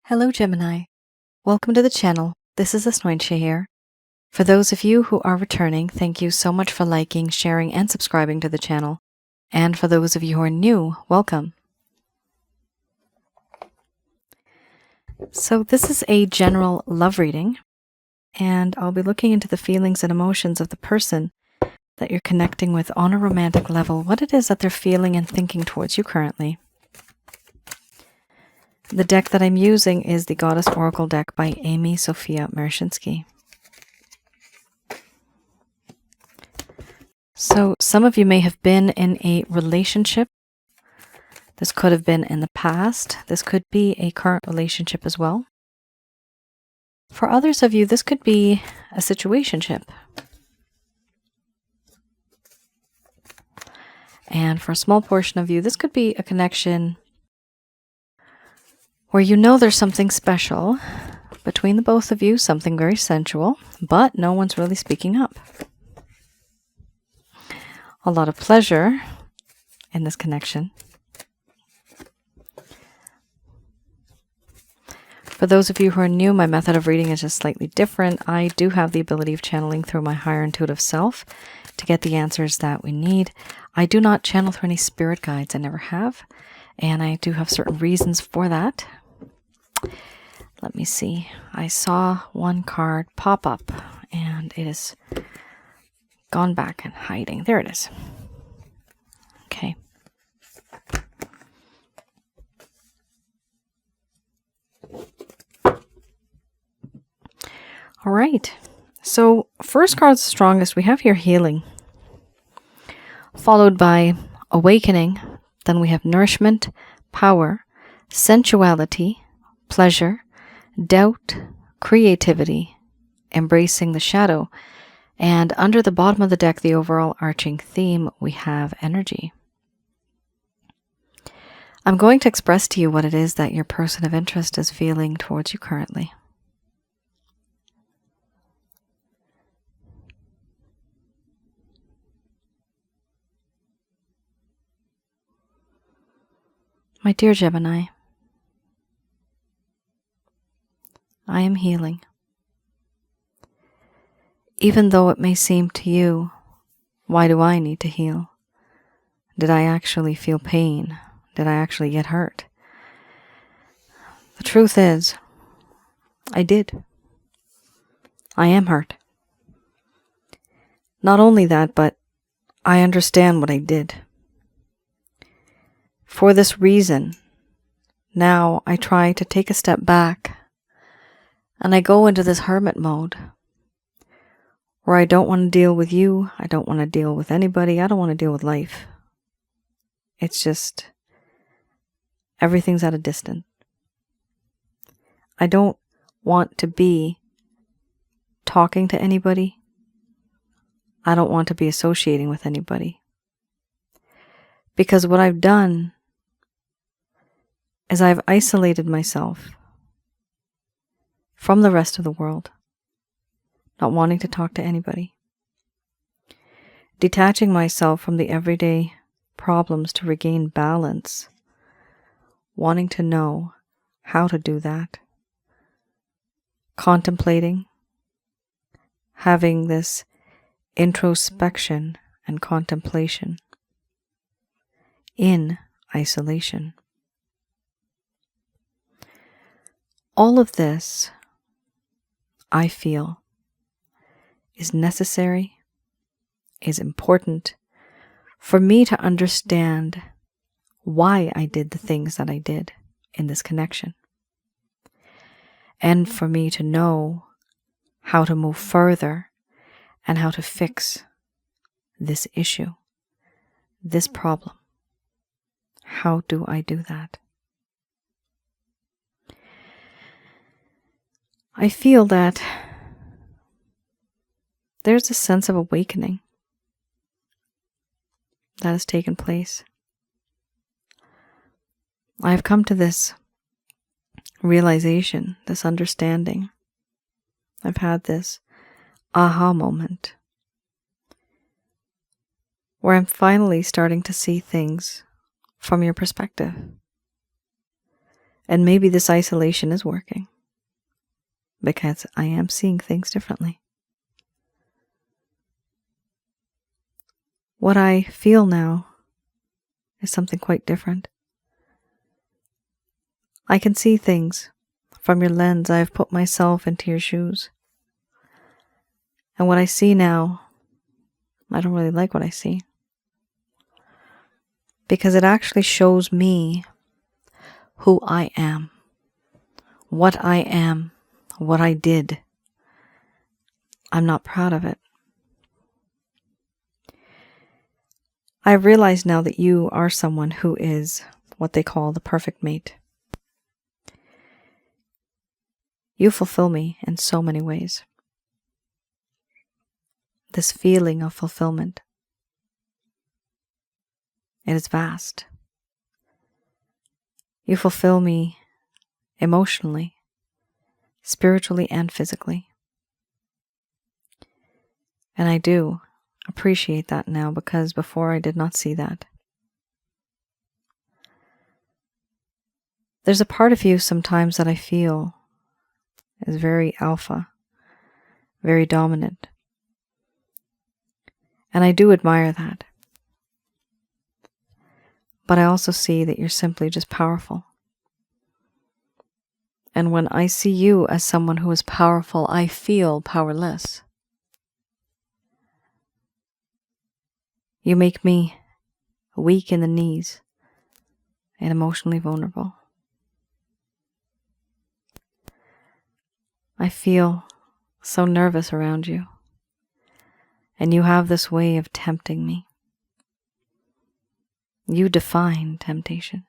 Hello Gemini, welcome to the channel. This is Asnointia here. For those of you who are returning, thank you so much for liking, sharing, and subscribing to the channel. And for those of you who are new, welcome. So this is a general love reading, and I'll be looking into the feelings and emotions of the person that you're connecting with on a romantic level, what it is that they're feeling and thinking towards you currently. The deck that I'm using is the Goddess Oracle deck by Amy Sophia Mershinsky. So some of you may have been in a relationship. This could have been in the past. This could be a current relationship as well. For others of you, this could be a situationship. And for a small portion of you, this could be a connection where you know there's something special between the both of you, something very sensual, but no one's really speaking up. A lot of pleasure in this connection. For those of you who are new, my method of reading is just slightly different. I do have the ability of channeling through my higher intuitive self to get the answers that we need. I do not channel through any spirit guides. I never have. And I do have certain reasons for that. Let me see. I saw one card pop up and it is gone back and hiding. There it is. Okay. All right. So first card's the strongest. We have here healing, followed by awakening. Then we have nourishment, power, sensuality, pleasure, doubt, creativity, embracing the shadow. And under the bottom of the deck, the overall arching theme, we have energy. I'm going to express to you what it is that your person of interest is feeling towards you currently. My dear Gemini, I am healing. Even though it may seem to you, why do I need to heal? Did I actually feel pain? Did I actually get hurt? The truth is, I did. I am hurt. Not only that, but I understand what I did. For this reason, now I try to take a step back and I go into this hermit mode where I don't want to deal with you. I don't want to deal with anybody. I don't want to deal with life. It's just everything's at a distance. I don't want to be talking to anybody. I don't want to be associating with anybody. Because what I've done is I've isolated myself from the rest of the world, not wanting to talk to anybody, detaching myself from the everyday problems to regain balance, wanting to know how to do that, contemplating, having this introspection and contemplation in isolation. All of this, I feel, is necessary, is important for me to understand why I did the things that I did in this connection. And for me to know how to move further and how to fix this issue, this problem. How do I do that? I feel that there's a sense of awakening that has taken place. I've come to this realization, this understanding. I've had this aha moment where I'm finally starting to see things from your perspective. And maybe this isolation is working, because I am seeing things differently. What I feel now is something quite different. I can see things from your lens. I have put myself into your shoes. And what I see now, I don't really like what I see. Because it actually shows me who I am, what I did. I'm not proud of it. I realize now that you are someone who is what they call the perfect mate. You fulfill me in so many ways. This feeling of fulfillment, it is vast. You fulfill me emotionally, spiritually, and physically. And I do appreciate that now, because before I did not see that. There's a part of you sometimes that I feel is very alpha, very dominant. And I do admire that. But I also see that you're simply just powerful. And when I see you as someone who is powerful, I feel powerless. You make me weak in the knees and emotionally vulnerable. I feel so nervous around you. And you have this way of tempting me. You define temptation.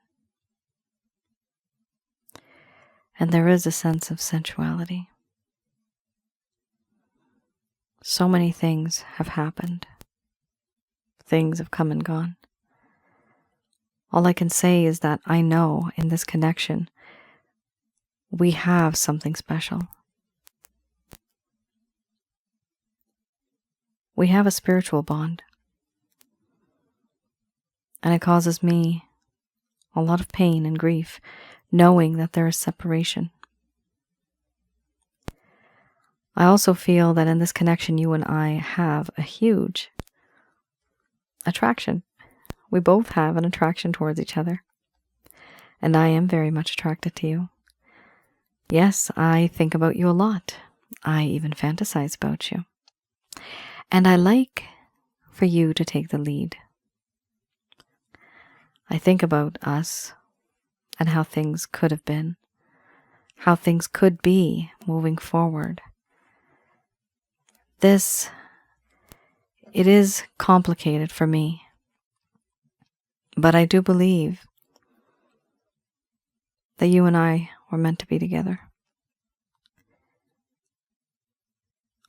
And there is a sense of sensuality. So many things have happened. Things have come and gone. All I can say is that I know in this connection, we have something special. We have a spiritual bond. And it causes me a lot of pain and grief, knowing that there is separation. I also feel that in this connection, you and I have a huge attraction. We both have an attraction towards each other. And I am very much attracted to you. Yes, I think about you a lot. I even fantasize about you. And I like for you to take the lead. I think about us and how things could have been, how things could be moving forward. It is complicated for me, but I do believe that you and I were meant to be together.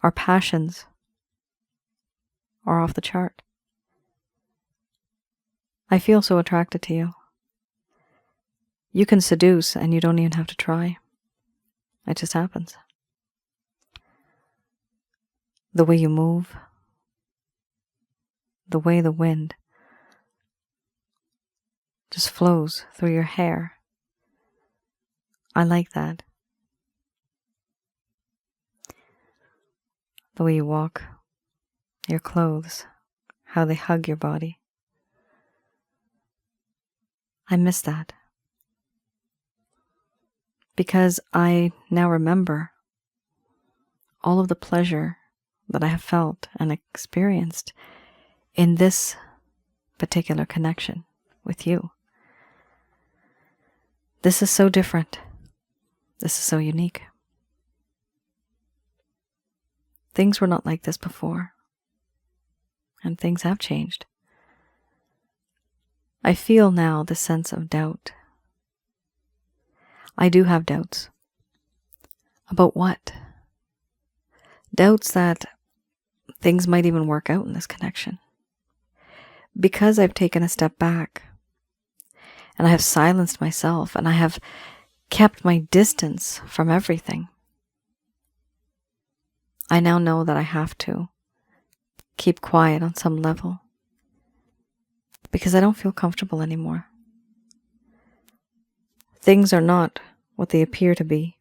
Our passions are off the chart. I feel so attracted to you. You can seduce and you don't even have to try. It just happens. The way you move, the way the wind just flows through your hair. I like that. The way you walk, your clothes, how they hug your body. I miss that. Because I now remember all of the pleasure that I have felt and experienced in this particular connection with you. This is so different. This is so unique. Things were not like this before, and things have changed. I feel now the sense of doubt. I do have doubts. About what? Doubts that things might even work out in this connection. Because I've taken a step back, and I have silenced myself, and I have kept my distance from everything. I now know that I have to keep quiet on some level, because I don't feel comfortable anymore. Things are not what they appear to be.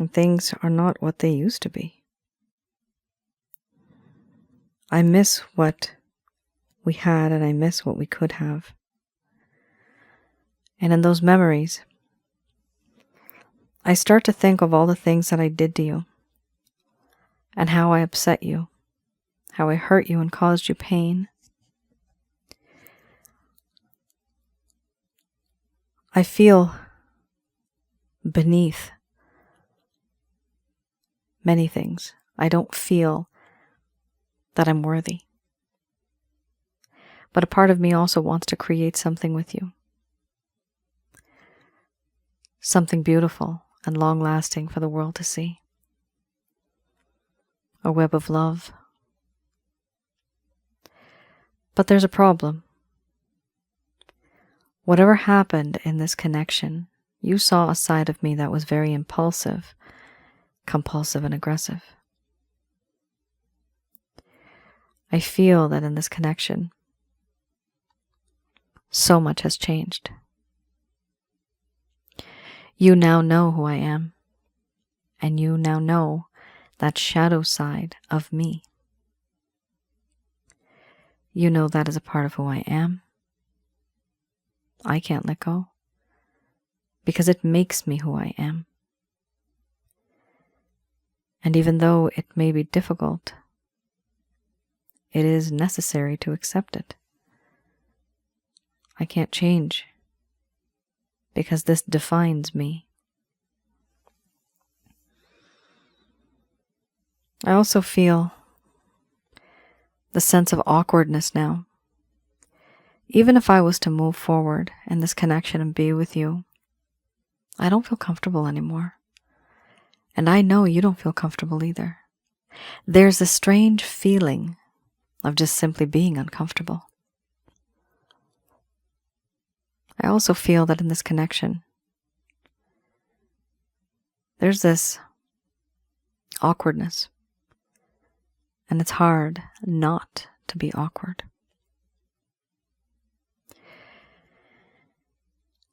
And things are not what they used to be. I miss what we had, and I miss what we could have. And in those memories, I start to think of all the things that I did to you, and how I upset you, how I hurt you and caused you pain. I feel beneath many things. I don't feel that I'm worthy. But a part of me also wants to create something with you. Something beautiful and long-lasting for the world to see. A web of love. But there's a problem. Whatever happened in this connection, you saw a side of me that was very impulsive, compulsive, and aggressive. I feel that in this connection, so much has changed. You now know who I am, and you now know that shadow side of me. You know that is a part of who I am. I can't let go, because it makes me who I am. And even though it may be difficult, it is necessary to accept it. I can't change, because this defines me. I also feel the sense of awkwardness now. Even if I was to move forward in this connection and be with you, I don't feel comfortable anymore. And I know you don't feel comfortable either. There's a strange feeling of just simply being uncomfortable. I also feel that in this connection, there's this awkwardness. And it's hard not to be awkward.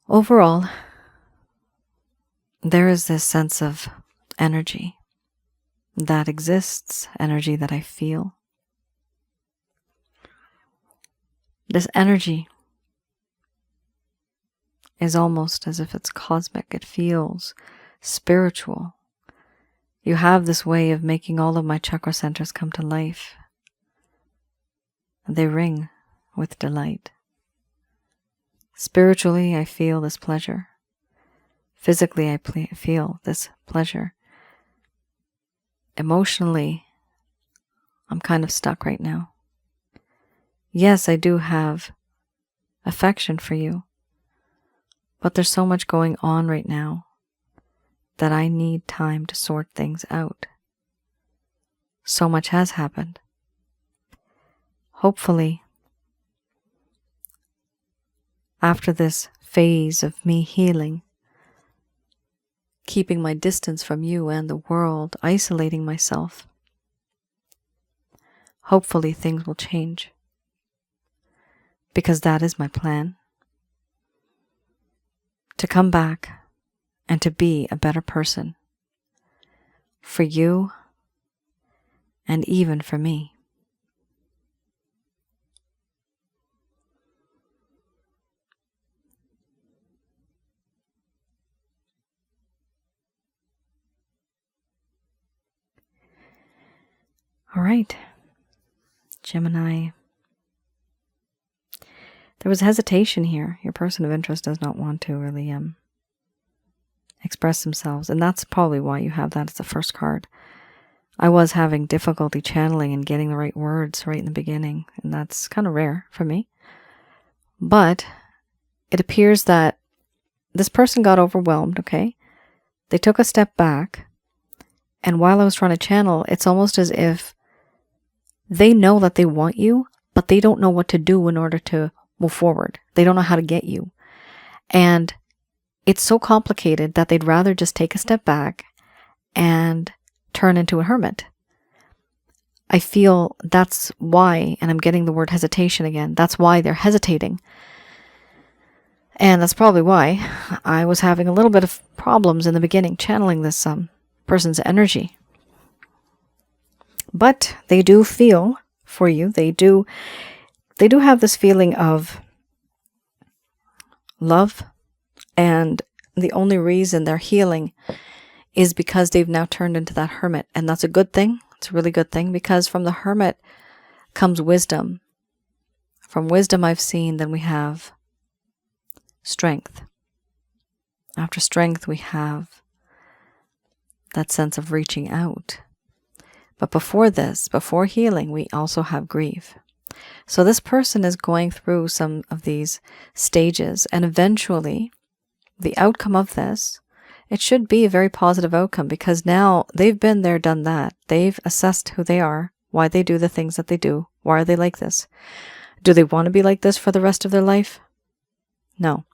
Overall, there is this sense of energy that exists, energy that I feel. This energy is almost as if it's cosmic. It feels spiritual. You have this way of making all of my chakra centers come to life. They ring with delight. Spiritually, I feel this pleasure. Physically, I feel this pleasure. Emotionally, I'm kind of stuck right now. Yes, I do have affection for you, but there's so much going on right now that I need time to sort things out. So much has happened. Hopefully, after this phase of me healing, keeping my distance from you and the world, isolating myself, hopefully things will change. Because that is my plan. To come back and to be a better person. For you and even for me. All right, Gemini. There was hesitation here. Your person of interest does not want to really express themselves, and that's probably why you have that as the first card. I was having difficulty channeling and getting the right words right in the beginning, and that's kind of rare for me. But it appears that this person got overwhelmed, okay? They took a step back, and while I was trying to channel, it's almost as if they know that they want you, but they don't know what to do in order to move forward. They don't know how to get you. And it's so complicated that they'd rather just take a step back and turn into a hermit. I feel that's why, and I'm getting the word hesitation again, that's why they're hesitating. And that's probably why I was having a little bit of problems in the beginning channeling this person's energy. But they do feel for you. They do have this feeling of love, and the only reason they're healing is because they've now turned into that hermit. And that's a good thing. It's a really good thing, because from the hermit comes wisdom. From wisdom I've seen, then we have strength. After strength, we have that sense of reaching out. But before this, before healing, we also have grief. So this person is going through some of these stages, and eventually the outcome of this, it should be a very positive outcome, because now they've been there, done that. They've assessed who they are, why they do the things that they do. Why are they like this? Do they want to be like this for the rest of their life? No.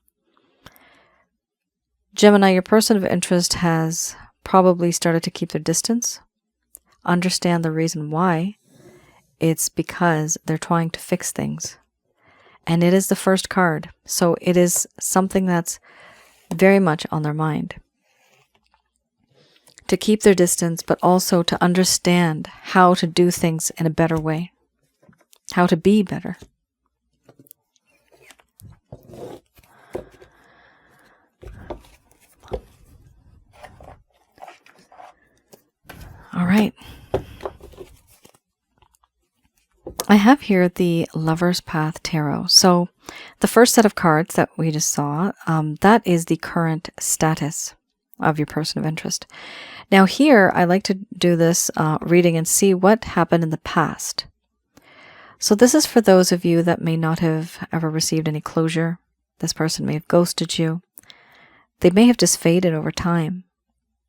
Gemini, your person of interest has probably started to keep their distance. Understand the reason why. It's because they're trying to fix things. And it is the first card. So it is something that's very much on their mind. To keep their distance, but also to understand how to do things in a better way. How to be better. All right. I have here the Lover's Path Tarot. So the first set of cards that we just saw, that is the current status of your person of interest. Now here, I like to do this reading and see what happened in the past. So this is for those of you that may not have ever received any closure. This person may have ghosted you. They may have just faded over time.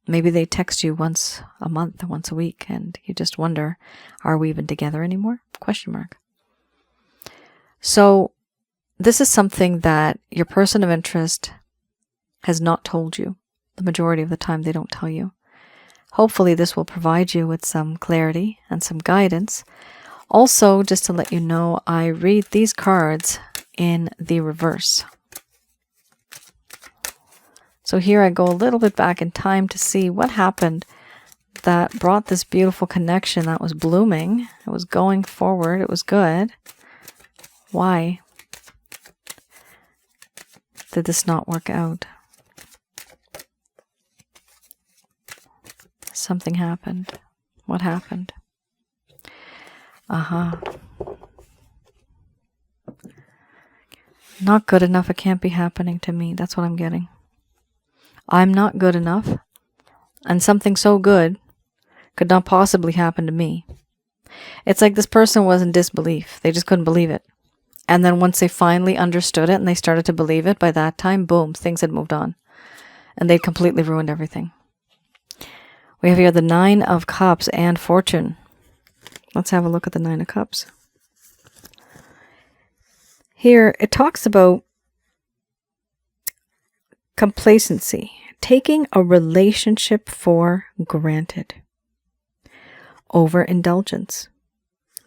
Maybe they text you once a month, once a week, and you just wonder, are we even together anymore? Question mark. So this is something that your person of interest has not told you. The majority of the time they don't tell you. Hopefully this will provide you with some clarity and some guidance. Also, just to let you know, I read these cards in the reverse. So here I go a little bit back in time to see what happened that brought this beautiful connection that was blooming. It was going forward. It was good. Why did this not work out? Something happened. What happened? Not good enough. It can't be happening to me. That's what I'm getting. I'm not good enough, and something so good could not possibly happen to me. It's like this person was in disbelief. They just couldn't believe it. And then once they finally understood it and they started to believe it, by that time, boom, things had moved on. And they completely ruined everything. We have here the 9 of Cups and Fortune. Let's have a look at the 9 of Cups. Here, it talks about complacency, taking a relationship for granted. Overindulgence,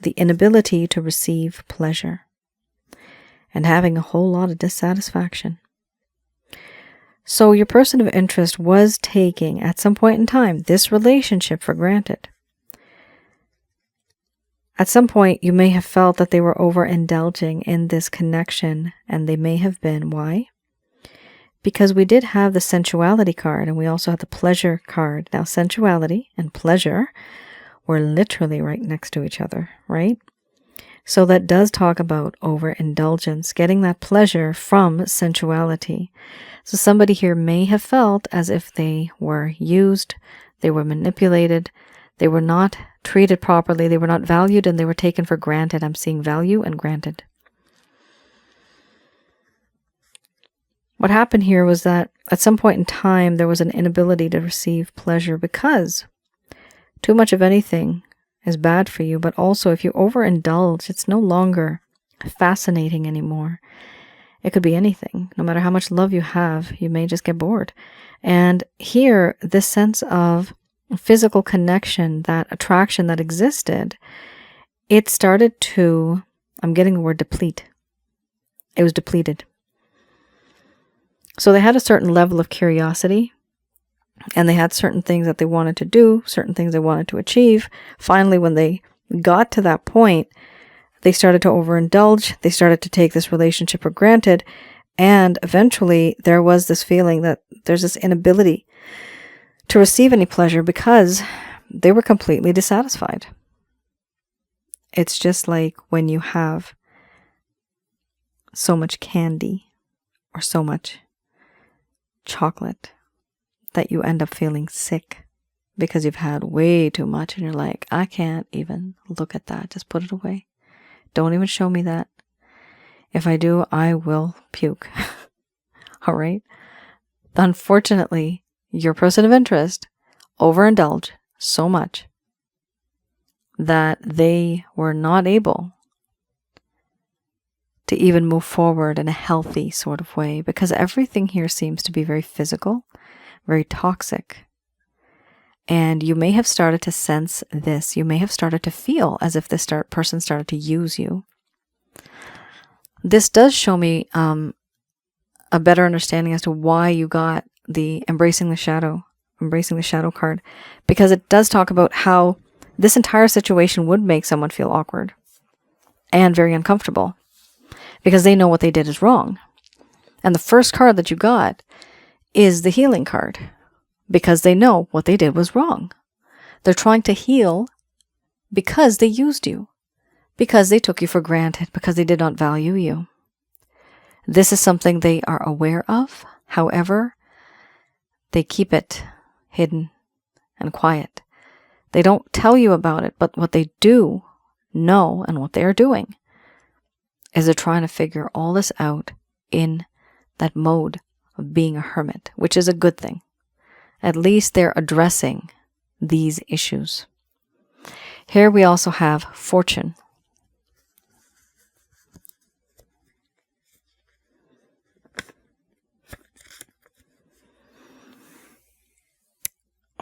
the inability to receive pleasure, and having a whole lot of dissatisfaction. So your person of interest was taking, at some point in time, this relationship for granted. At some point, you may have felt that they were overindulging in this connection, and they may have been. Why? Because we did have the sensuality card, and we also had the pleasure card. Now, sensuality and pleasure were literally right next to each other, right? So that does talk about overindulgence, getting that pleasure from sensuality. So somebody here may have felt as if they were used, they were manipulated, they were not treated properly, they were not valued, and they were taken for granted. I'm seeing value and granted. What happened here was that at some point in time, there was an inability to receive pleasure because too much of anything is bad for you, but also if you overindulge, it's no longer fascinating anymore. It could be anything. No matter how much love you have, you may just get bored. And here, this sense of physical connection, that attraction that existed, it started to, I'm getting the word deplete. It was depleted. So they had a certain level of curiosity, and they had certain things that they wanted to do, certain things they wanted to achieve. Finally, when they got to that point, they started to overindulge. They started to take this relationship for granted. And eventually, there was this feeling that there's this inability to receive any pleasure because they were completely dissatisfied. It's just like when you have so much candy or so much chocolate that you end up feeling sick because you've had way too much and you're like, I can't even look at that. Just put it away. Don't even show me that. If I do, I will puke. All right? Unfortunately, your person of interest overindulged so much that they were not able to even move forward in a healthy sort of way, because everything here seems to be very physical, very toxic. And you may have started to sense this. You may have started to feel as if this person started to use you. This does show me a better understanding as to why you got the embracing the shadow card, because it does talk about how this entire situation would make someone feel awkward and very uncomfortable because they know what they did is wrong. And the first card that you got is the healing card because they know what they did was wrong. They're trying to heal because they used you, because they took you for granted, because they did not value you. This is something they are aware of. However, they keep it hidden and quiet. They don't tell you about it, but what they do know and what they are doing is they're trying to figure all this out in that mode of being a hermit, which is a good thing. At least they're addressing these issues. Here we also have Fortune.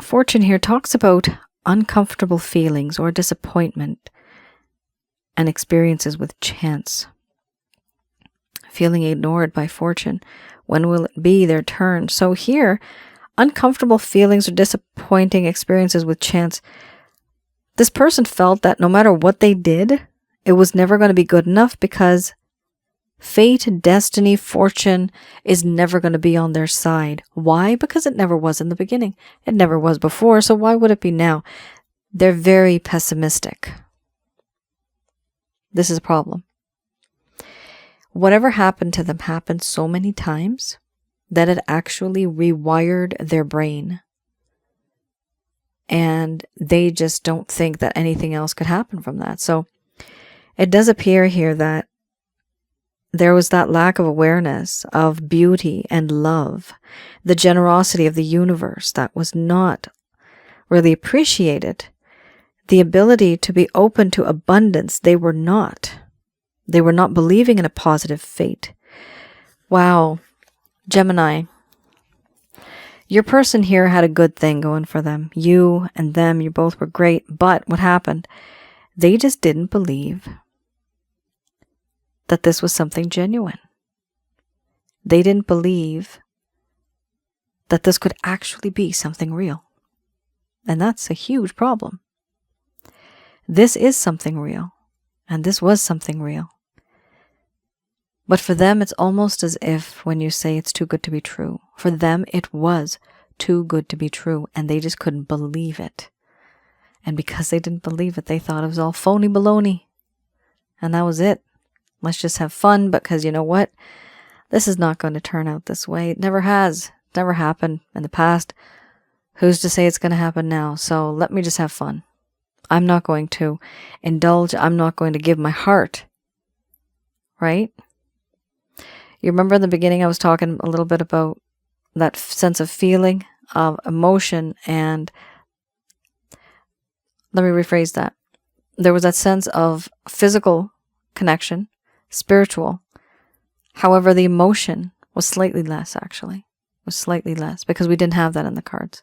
Fortune here talks about uncomfortable feelings or disappointment and experiences with chance. Feeling ignored by fortune. When will it be their turn? So here, uncomfortable feelings or disappointing experiences with chance. This person felt that no matter what they did, it was never going to be good enough because fate, destiny, fortune is never going to be on their side. Why? Because it never was in the beginning. It never was before, so why would it be now? They're very pessimistic. This is a problem. Whatever happened to them happened so many times that it actually rewired their brain. And they just don't think that anything else could happen from that. So it does appear here that there was that lack of awareness of beauty and love, the generosity of the universe that was not really appreciated, the ability to be open to abundance. They were not believing in a positive fate. Wow, Gemini, your person here had a good thing going for them. You and them, you both were great, but what happened? They just didn't believe that this was something genuine. They didn't believe that this could actually be something real. And that's a huge problem. This is something real, and this was something real. But for them, it's almost as if when you say it's too good to be true. For them, it was too good to be true, and they just couldn't believe it. And because they didn't believe it, they thought it was all phony baloney. And that was it. Let's just have fun, because you know what? This is not going to turn out this way. It never has. It never happened in the past. Who's to say it's going to happen now? So let me just have fun. I'm not going to indulge. I'm not going to give my heart. Right? You remember in the beginning I was talking a little bit about that sense of feeling, of emotion, and let me rephrase that. There was that sense of physical connection, spiritual. However, the emotion was slightly less, actually. Was slightly less because we didn't have that in the cards.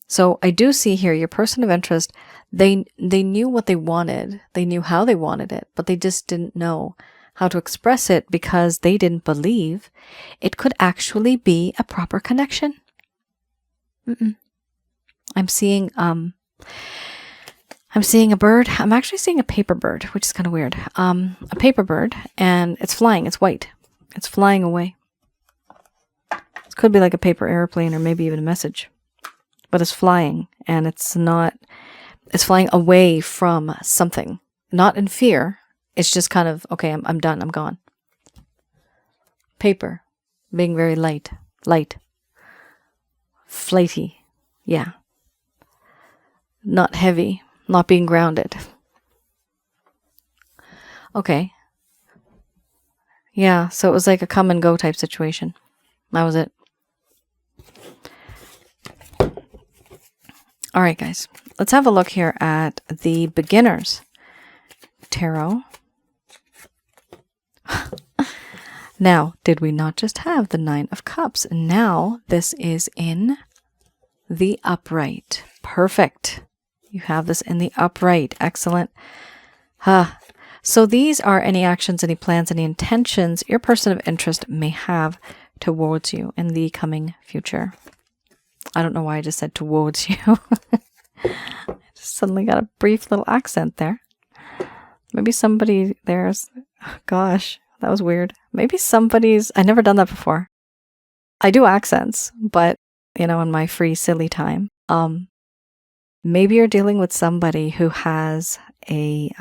So I do see here your person of interest, they knew what they wanted. They knew how they wanted it, but they just didn't know how to express it because they didn't believe it could actually be a proper connection. I'm seeing a bird. I'm actually seeing a paper bird, which is kind of weird. A paper bird, and it's flying. It's white. It's flying away. It could be like a paper airplane or maybe even a message. But it's flying, and it's flying away from something. Not in fear. It's just kind of, okay, I'm done. I'm gone. Paper. Being very light. Flighty. Yeah. Not heavy. Not being grounded. Okay. Yeah, so it was like a come and go type situation. That was it. All right, guys. Let's have a look here at the beginner's tarot. Now, did we not just have the 9 of Cups? And now this is in the upright. Perfect. You have this in the upright. Excellent. So these are any actions, any plans, any intentions your person of interest may have towards you in the coming future. I don't know why I just said towards you. I just suddenly got a brief little accent there. Maybe somebody there's... Gosh, that was weird. Maybe somebody's... I've never done that before. I do accents, but, in my free, silly time. Maybe you're dealing with somebody who has a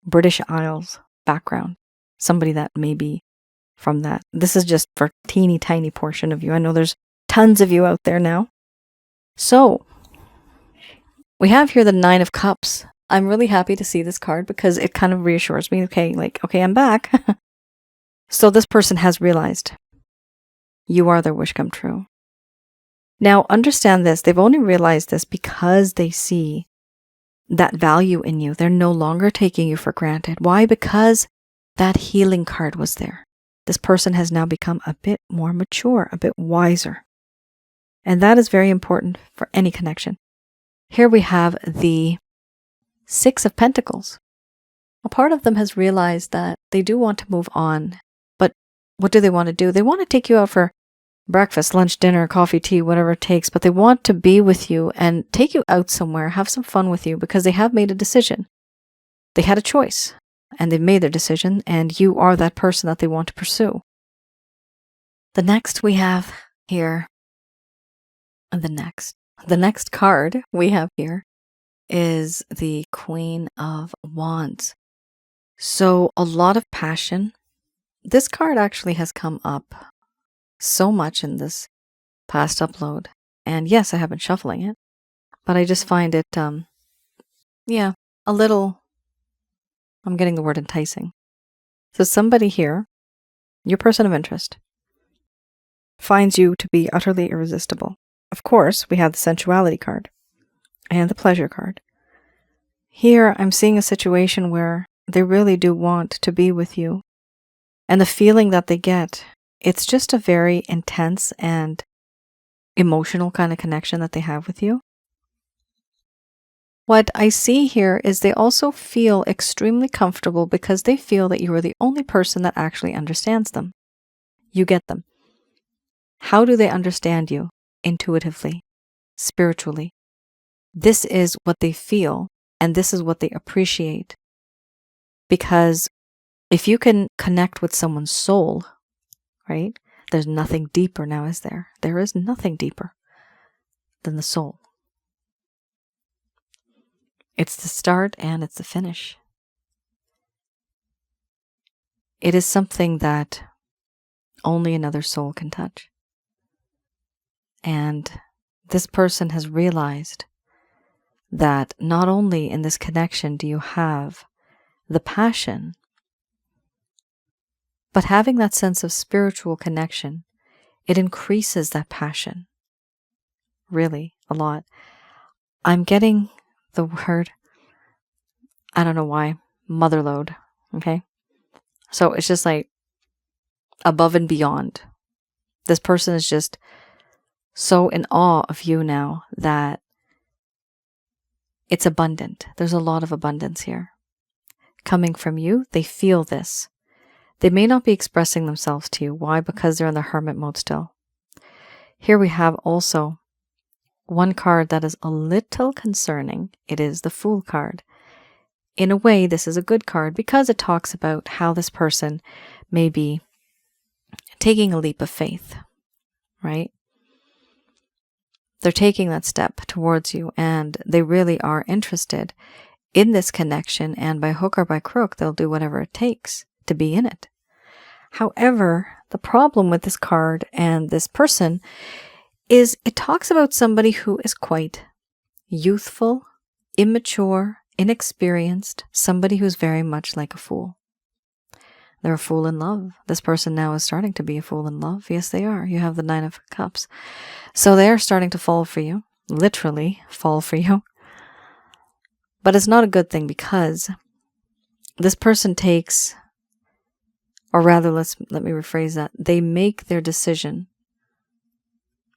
British Isles background. Somebody that may be from that. This is just for a teeny tiny portion of you. I know there's tons of you out there now. So, we have here the 9 of Cups. I'm really happy to see this card because it kind of reassures me, okay, I'm back. So this person has realized you are their wish come true. Now, understand this. They've only realized this because they see that value in you. They're no longer taking you for granted. Why? Because that healing card was there. This person has now become a bit more mature, a bit wiser. And that is very important for any connection. Here we have the 6 of Pentacles. A part of them has realized that they do want to move on. But what do they want to do? They want to take you out for breakfast, lunch, dinner, coffee, tea, whatever it takes. But they want to be with you and take you out somewhere, have some fun with you because they have made a decision. They had a choice. And they've made their decision, and you are that person that they want to pursue. The next we have here, the next card we have here is the Queen of Wands. So a lot of passion. This card actually has come up so much in this past upload. And yes, I have been shuffling it, but I just find it, a little... I'm getting the word enticing. So somebody here, your person of interest, finds you to be utterly irresistible. Of course, we have the sensuality card and the pleasure card. Here, I'm seeing a situation where they really do want to be with you. And the feeling that they get, it's just a very intense and emotional kind of connection that they have with you. What I see here is they also feel extremely comfortable because they feel that you are the only person that actually understands them. You get them. How do they understand you? Intuitively, spiritually. This is what they feel, and this is what they appreciate. Because if you can connect with someone's soul, right? There's nothing deeper now, is there? There is nothing deeper than the soul. It's the start and it's the finish. It is something that only another soul can touch. And this person has realized that not only in this connection do you have the passion, but having that sense of spiritual connection, it increases that passion. Really, a lot. I'm getting the word, I don't know why, motherload, okay? So it's just like above and beyond. This person is just so in awe of you now that it's abundant. There's a lot of abundance here. coming from you. They feel this. They may not be expressing themselves to you. Why? Because they're in the hermit mode still. Here we have also one card that is a little concerning. It is the Fool card. In a way, this is a good card because it talks about how this person may be taking a leap of faith, right? They're taking that step towards you and they really are interested in this connection, and by hook or by crook, they'll do whatever it takes to be in it. However, the problem with this card and this person is it talks about somebody who is quite youthful, immature, inexperienced, somebody who's very much like a fool. They're a fool in love. This person now is starting to be a fool in love. Yes, they are. You have the 9 of Cups. So they are starting to fall for you, literally fall for you. But it's not a good thing because this person takes, or rather, let me rephrase that. They make their decision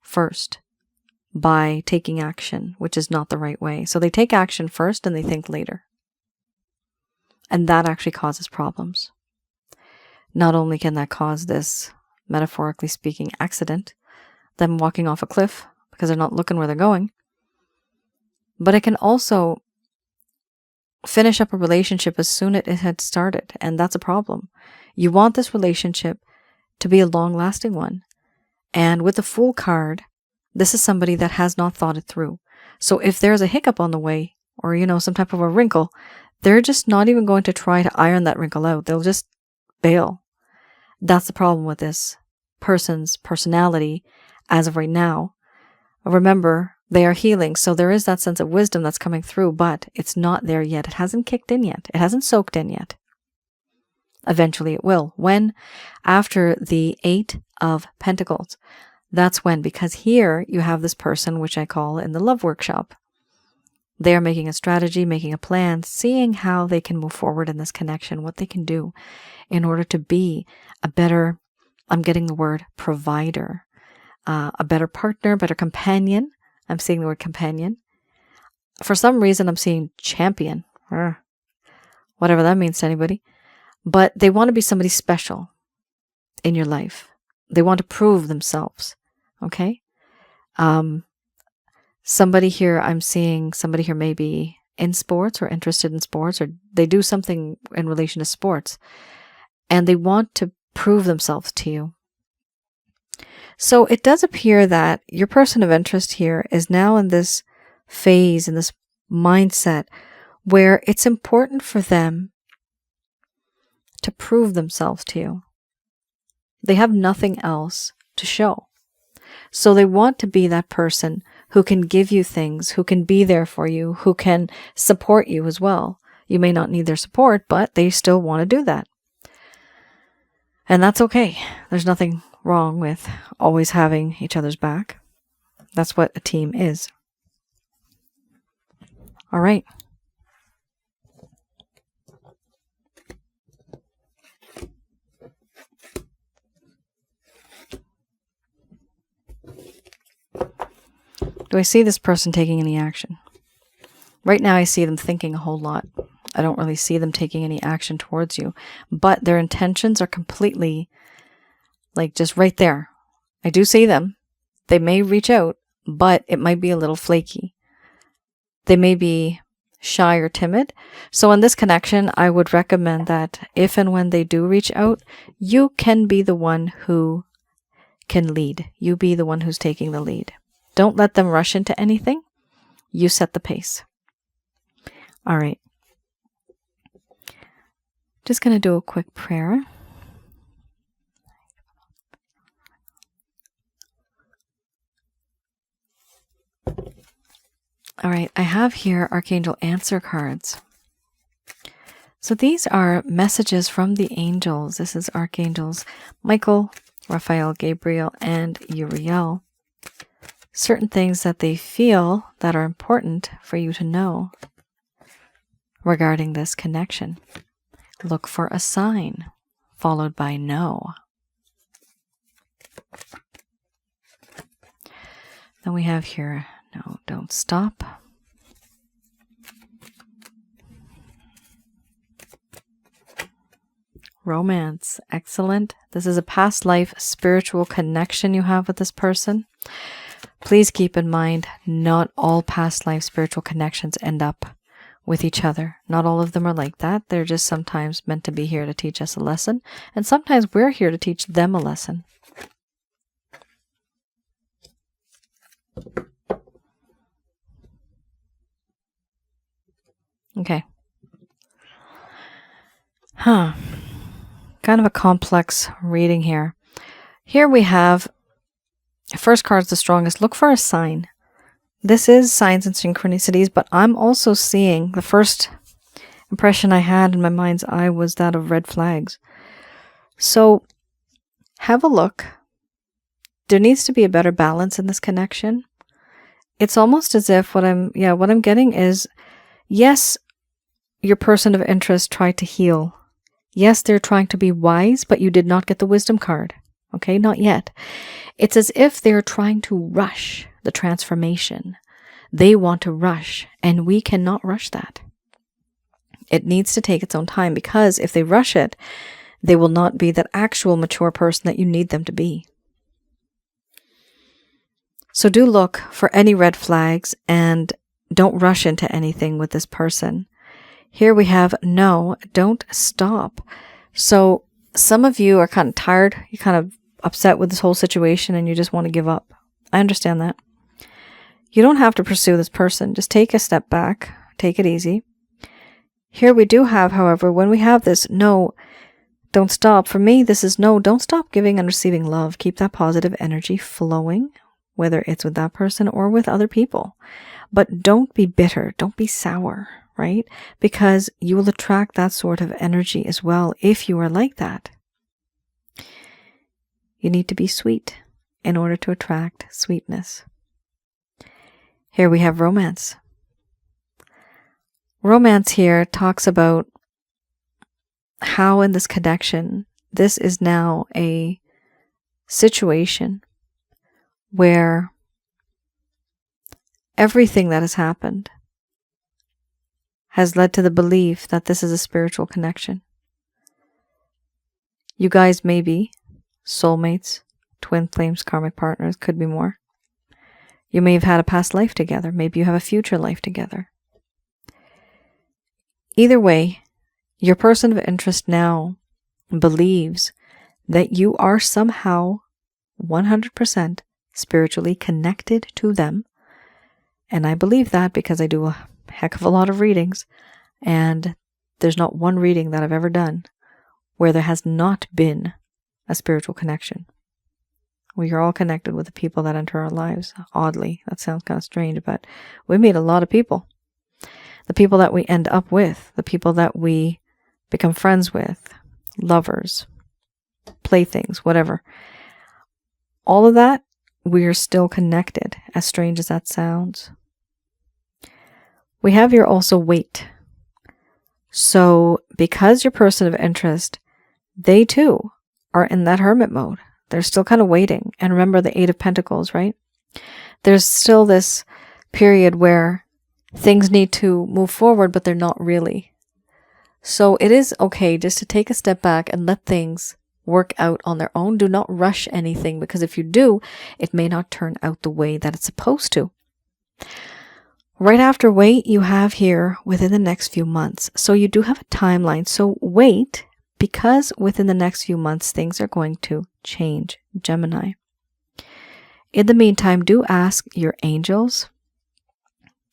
first by taking action, which is not the right way. So they take action first and they think later. And that actually causes problems. Not only can that cause this, metaphorically speaking, accident, them walking off a cliff because they're not looking where they're going, but it can also finish up a relationship as soon as it had started, and that's a problem. You want this relationship to be a long-lasting one. And with the Fool card, this is somebody that has not thought it through. So if there's a hiccup on the way, or, some type of a wrinkle, they're just not even going to try to iron that wrinkle out. They'll just bail. That's the problem with this person's personality as of right now. Remember, they are healing, so there is that sense of wisdom that's coming through, but it's not there yet. It hasn't kicked in yet. It hasn't soaked in yet. Eventually it will. When? After the 8 of Pentacles. That's when, because here you have this person, which I call in the love workshop. They're making a strategy, making a plan, seeing how they can move forward in this connection, what they can do in order to be a better, I'm getting the word provider, a better partner, better companion. I'm seeing the word companion. For some reason, I'm seeing champion, whatever that means to anybody. But they want to be somebody special in your life. They want to prove themselves, okay? Somebody here, I'm seeing somebody here may be in sports or interested in sports, or they do something in relation to sports, and they want to prove themselves to you. So it does appear that your person of interest here is now in this phase, in this mindset, where it's important for them to prove themselves to you. They have nothing else to show. So they want to be that person who can give you things, who can be there for you, who can support you as well. You may not need their support, but they still want to do that. And that's okay. There's nothing wrong with always having each other's back. That's what a team is. All right. Do I see this person taking any action? Right now I see them thinking a whole lot. I don't really see them taking any action towards you, but their intentions are completely like just right there. I do see them. They may reach out, but it might be a little flaky. They may be shy or timid. So in this connection, I would recommend that if and when they do reach out, you can be the one who can lead. You be the one who's taking the lead. Don't let them rush into anything. You set the pace. All right. Just going to do a quick prayer. All right, I have here Archangel Answer cards. So these are messages from the angels. This is Archangels Michael, Raphael, Gabriel, and Uriel. Certain things that they feel that are important for you to know regarding this connection. Look for a sign, followed by no. Then we have here, no, don't stop. Romance. Excellent. This is a past life spiritual connection you have with this person. Please keep in mind, not all past life spiritual connections end up with each other. Not all of them are like that. They're just sometimes meant to be here to teach us a lesson. And sometimes we're here to teach them a lesson. Okay. Kind of a complex reading here. Here we have, first card's the strongest. Look for a sign. This is signs and synchronicities, but I'm also seeing, the first impression I had in my mind's eye was that of red flags. So have a look. There needs to be a better balance in this connection. It's almost as if what I'm getting is, yes, your person of interest tried to heal. Yes, they're trying to be wise, but you did not get the wisdom card. Okay, not yet. It's as if they're trying to rush the transformation. They want to rush, and we cannot rush that. It needs to take its own time, because if they rush it, they will not be that actual mature person that you need them to be. So do look for any red flags and don't rush into anything with this person. Here we have no, don't stop. So some of you are kind of tired. You're kind of upset with this whole situation and you just want to give up. I understand that. You don't have to pursue this person. Just take a step back. Take it easy. Here we do have, however, when we have this no, don't stop. For me, this is no, don't stop giving and receiving love. Keep that positive energy flowing, whether it's with that person or with other people. But don't be bitter. Don't be sour, right? Because you will attract that sort of energy as well if you are like that. You need to be sweet in order to attract sweetness. Here we have romance. Romance here talks about how in this connection, this is now a situation where everything that has happened has led to the belief that this is a spiritual connection. You guys may be soulmates, twin flames, karmic partners, could be more. You may have had a past life together. Maybe you have a future life together. Either way, your person of interest now believes that you are somehow 100% spiritually connected to them. And I believe that because I do a heck of a lot of readings, and there's not one reading that I've ever done where there has not been a spiritual connection. We are all connected with the people that enter our lives. Oddly, that sounds kind of strange, but we meet a lot of people. The people that we end up with, the people that we become friends with, lovers, playthings, whatever. All of that, we are still connected, as strange as that sounds. We have here also weight. So because your person of interest, they too are in that hermit mode. They're still kind of waiting. And remember the 8 of Pentacles, right? There's still this period where things need to move forward, but they're not really. So it is okay just to take a step back and let things work out on their own. Do not rush anything, because if you do, it may not turn out the way that it's supposed to. Right after wait, you have here within the next few months. So you do have a timeline. So wait, because within the next few months, things are going to change, Gemini. In the meantime, do ask your angels.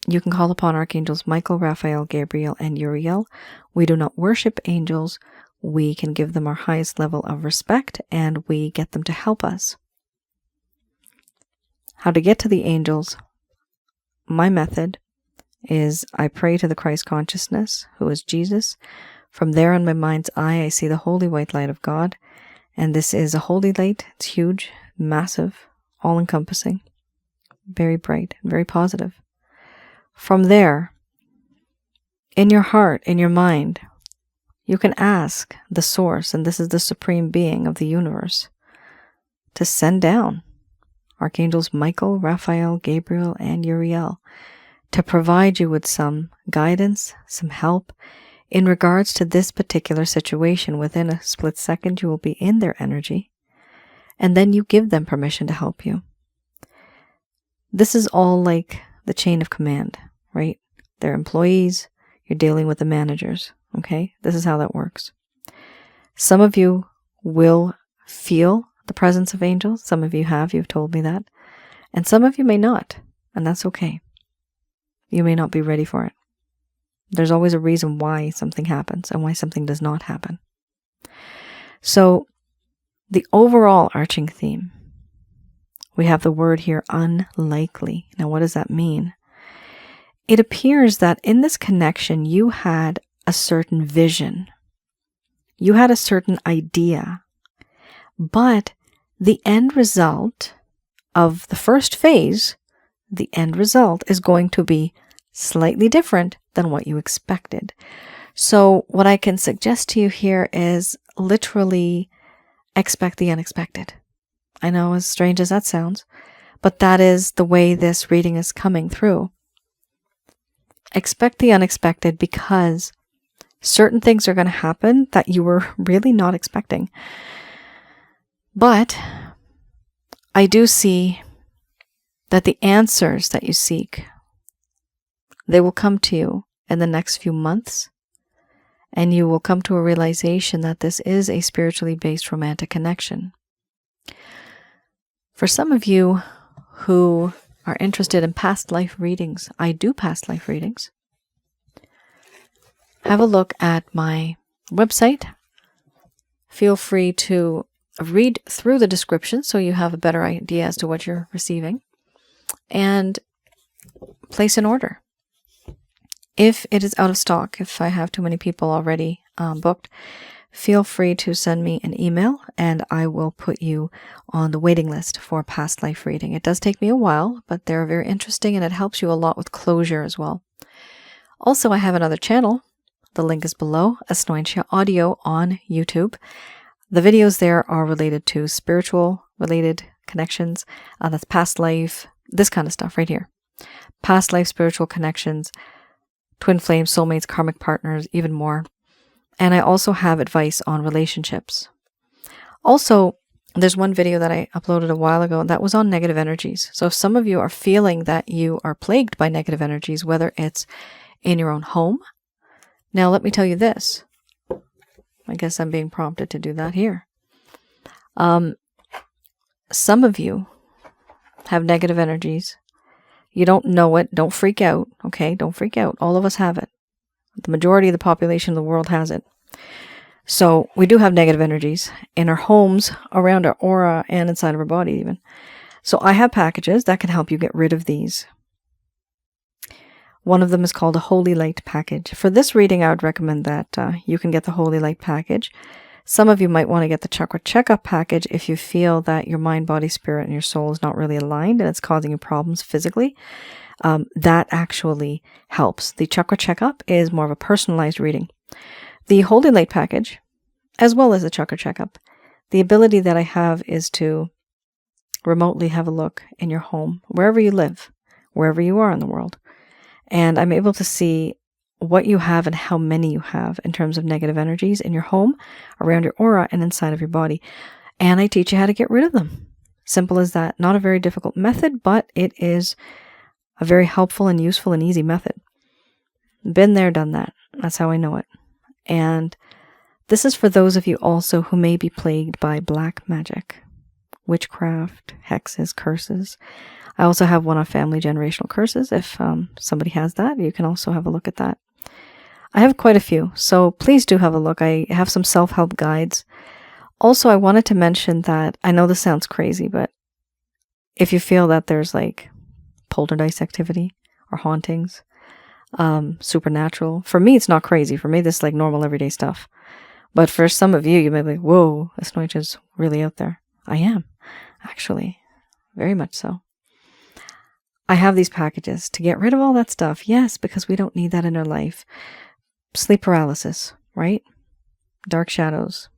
You can call upon Archangels Michael, Raphael, Gabriel, and Uriel. We do not worship angels. We can give them our highest level of respect, and we get them to help us. How to get to the angels? My method is I pray to the Christ consciousness, who is Jesus. From there in my mind's eye, I see the holy white light of God. And this is a holy light. It's huge, massive, all-encompassing, very bright, and very positive. From there, in your heart, in your mind, you can ask the source, and this is the supreme being of the universe, to send down Archangels Michael, Raphael, Gabriel, and Uriel to provide you with some guidance, some help in regards to this particular situation. Within a split second, you will be in their energy, and then you give them permission to help you. This is all like the chain of command, right? They're employees, you're dealing with the managers, okay? This is how that works. Some of you will feel the presence of angels. Some of you have, you've told me that. And some of you may not, and that's okay. You may not be ready for it. There's always a reason why something happens and why something does not happen. So, the overall arching theme, we have the word here, unlikely. Now, what does that mean? It appears that in this connection, you had a certain vision. You had a certain idea. But the end result of the first phase, the end result is going to be slightly different than what you expected. So what I can suggest to you here is literally expect the unexpected. I know, as strange as that sounds, but that is the way this reading is coming through. Expect the unexpected, because certain things are going to happen that you were really not expecting. But I do see that the answers that you seek, they will come to you in the next few months, and you will come to a realization that this is a spiritually based romantic connection. For some of you who are interested in past life readings, I do past life readings. Have a look at my website. Feel free to read through the description so you have a better idea as to what you're receiving, and place an order. If it is out of stock, if I have too many people already booked, feel free to send me an email and I will put you on the waiting list for past life reading. It does take me a while, but they're very interesting and it helps you a lot with closure as well. Also, I have another channel. The link is below, Asnointia Audio on YouTube. The videos there are related to spiritual related connections. That's past life, this kind of stuff right here. Past life spiritual connections, twin flames, soulmates, karmic partners, even more. And I also have advice on relationships. Also, there's one video that I uploaded a while ago that was on negative energies. So if some of you are feeling that you are plagued by negative energies, whether it's in your own home. Now, let me tell you this. I guess I'm being prompted to do that here. Some of you have negative energies. You don't know it. Don't freak out. Okay, don't freak out. All of us have it. The majority of the population of the world has it. So we do have negative energies in our homes, around our aura, and inside of our body even. So I have packages that can help you get rid of these. One of them is called a Holy Light package. For this reading, I would recommend that you can get the Holy Light package. Some of you might want to get the Chakra Checkup package if you feel that your mind, body, spirit, and your soul is not really aligned and it's causing you problems physically. That actually helps. The Chakra Checkup is more of a personalized reading. The Holy Light package, as well as the Chakra Checkup, the ability that I have is to remotely have a look in your home, wherever you live, wherever you are in the world. And I'm able to see what you have and how many you have in terms of negative energies in your home, around your aura, and inside of your body. And I teach you how to get rid of them. Simple as that. Not a very difficult method, but it is a very helpful and useful and easy method. Been there, done that. That's how I know it. And this is for those of you also who may be plagued by black magic, witchcraft, hexes, curses. I also have one on family generational curses. If somebody has that, you can also have a look at that. I have quite a few, so please do have a look. I have some self-help guides. Also, I wanted to mention that, I know this sounds crazy, but if you feel that there's like poltergeist activity or hauntings, supernatural, for me it's not crazy. For me this is like normal everyday stuff. But for some of you, you may be like, whoa, Asnointia's really out there. I am, actually, very much so. I have these packages to get rid of all that stuff. Yes, because we don't need that in our life. Sleep paralysis, right? Dark shadows.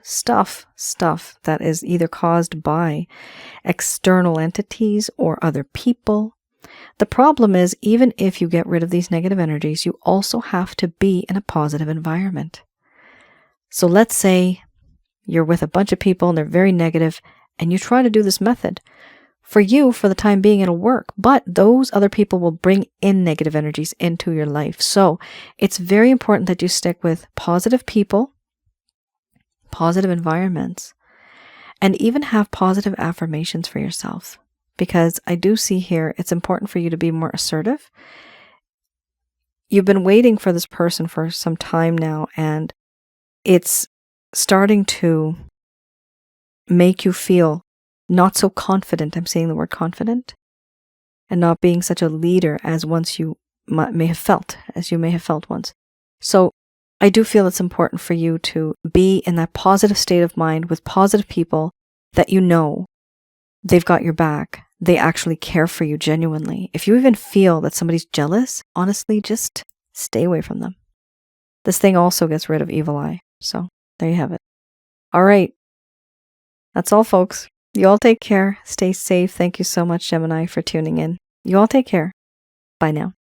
Stuff that is either caused by external entities or other people. The problem is, even if you get rid of these negative energies, you also have to be in a positive environment. So let's say you're with a bunch of people and they're very negative, and you try to do this method. For you, for the time being, it'll work, but those other people will bring in negative energies into your life. So it's very important that you stick with positive people, positive environments, and even have positive affirmations for yourself. Because I do see here, it's important for you to be more assertive. You've been waiting for this person for some time now, and it's starting to make you feel not so confident. I'm saying the word confident, and not being such a leader as once you may have felt, once. So I do feel it's important for you to be in that positive state of mind with positive people that you know they've got your back. They actually care for you genuinely. If you even feel that somebody's jealous, honestly, just stay away from them. This thing also gets rid of evil eye. So there you have it. All right. That's all, folks. You all take care. Stay safe. Thank you so much, Gemini, for tuning in. You all take care. Bye now.